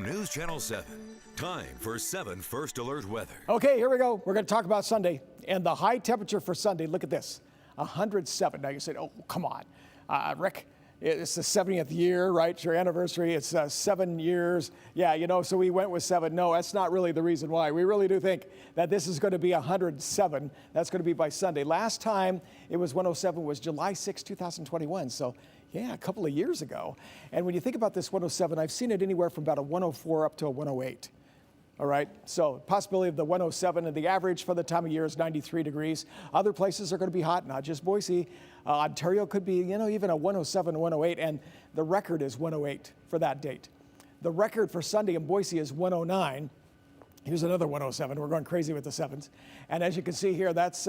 News Channel 7. Time for 7 First Alert weather. Okay, here we go. We're going to talk about Sunday and the high temperature for Sunday. Look at this, 107. Now you said, oh, come on, Rick. It's the 70th year, right? It's your anniversary. It's 7 years. Yeah, you know, so we went with 7. No, that's not really the reason why. We really do think that this is going to be 107. That's going to be by Sunday. Last time it was 107 was July 6, 2021. So, yeah, a couple of years ago. And when you think about this 107, I've seen it anywhere from about a 104 up to a 108. All right, so possibility of the 107, and the average for the time of year is 93 degrees. Other places are going to be hot, not just Boise. Ontario could be, you know, even a 107, 108, and the record is 108 for that date. The record for Sunday in Boise is 109. Here's another 107. We're going crazy with the sevens. And as you can see here, that's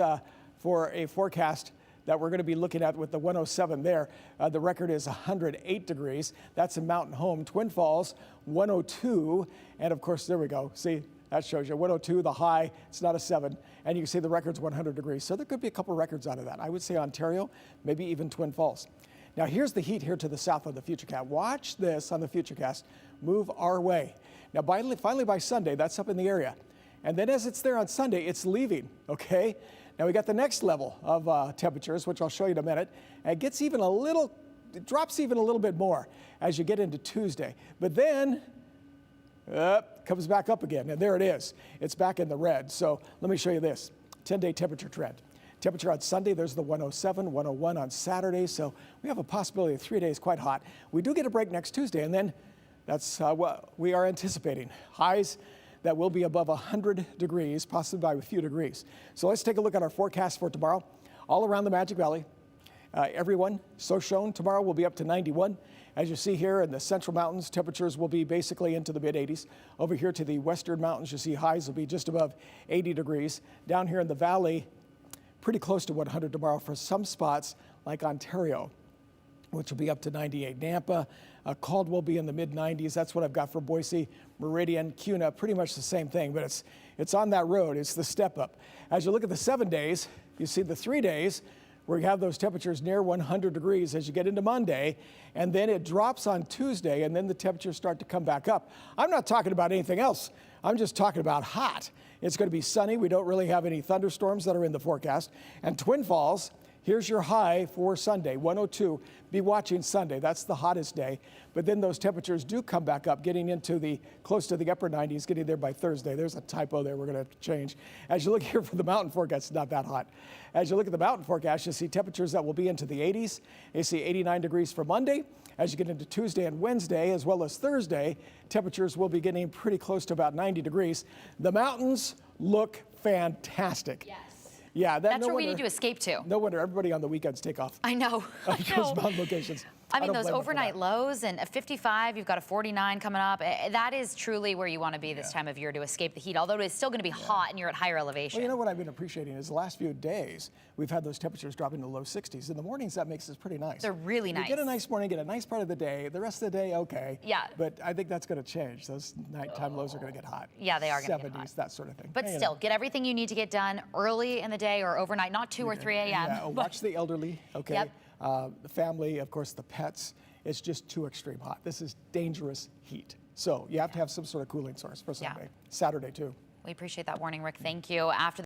for a forecast that we're going to be looking at with the 107 there. The record is 108 degrees. That's in Mountain Home. Twin Falls, 102. And of course, there we go. See, that shows you 102, the high. It's not a 7. And you can see the record's 100 degrees. So there could be a couple records out of that. I would say Ontario, maybe even Twin Falls. Now here's the heat here to the south of the Futurecast. Watch this on the Futurecast move our way. Now finally by Sunday, that's up in the area. And then as it's there on Sunday, it's leaving, okay? Now we got the next level of temperatures, which I'll show you in a minute. And it gets even it drops even a little bit more as you get into Tuesday. But then, comes back up again, and there it is. It's back in the red. So let me show you this, 10-day temperature trend. Temperature on Sunday, there's the 107, 101 on Saturday. So we have a possibility of 3 days quite hot. We do get a break next Tuesday, and then that's what we are anticipating. Highs that will be above 100 degrees, possibly by a few degrees. So let's take a look at our forecast for tomorrow. All around the Magic Valley, everyone so shown tomorrow will be up to 91. As you see here in the central mountains, temperatures will be basically into the mid 80s. Over here to the western mountains, you see highs will be just above 80 degrees. Down here in the valley, pretty close to 100 tomorrow for some spots like Ontario, which will be up to 98. Nampa, Caldwell will be in the mid-90s. That's what I've got for Boise, Meridian, Kuna, pretty much the same thing, but it's on that road. It's the step up. As you look at the 7 days, you see the 3 days where you have those temperatures near 100 degrees as you get into Monday, and then it drops on Tuesday, and then the temperatures start to come back up. I'm not talking about anything else. I'm just talking about hot. It's going to be sunny. We don't really have any thunderstorms that are in the forecast. And Twin Falls, here's your high for Sunday, 102. Be watching Sunday. That's the hottest day. But then those temperatures do come back up, getting into close to the upper 90s, getting there by Thursday. There's a typo there we're going to change. As you look here for the mountain forecast, it's not that hot. As you look at the mountain forecast, you see temperatures that will be into the 80s. You see 89 degrees for Monday. As you get into Tuesday and Wednesday, as well as Thursday, temperatures will be getting pretty close to about 90 degrees. The mountains look fantastic. Yes. Yeah, that's where we need to escape to. No wonder everybody on the weekends take off. I know. Those mountain locations. I mean, those overnight lows and a 55, you've got a 49 coming up. That is truly where you want to be this time of year to escape the heat, although it's still going to be hot and you're at higher elevation. Well, you know what I've been appreciating is the last few days, we've had those temperatures drop into the low 60s. In the mornings, that makes it pretty nice. They're really nice. You get a nice morning, get a nice part of the day. The rest of the day, okay. Yeah. But I think that's going to change. Those nighttime lows are going to get hot. Yeah, they are going to get hot. 70s, that sort of thing. But still, get everything you need to get done early in the day or overnight, not 2 or 3 a.m. Yeah, watch the elderly, okay? Yep. The family, of course, the pets. It's just too extreme hot. This is dangerous heat. So you have to have some sort of cooling source for Sunday. Saturday, too. We appreciate that warning, Rick. Thank you. After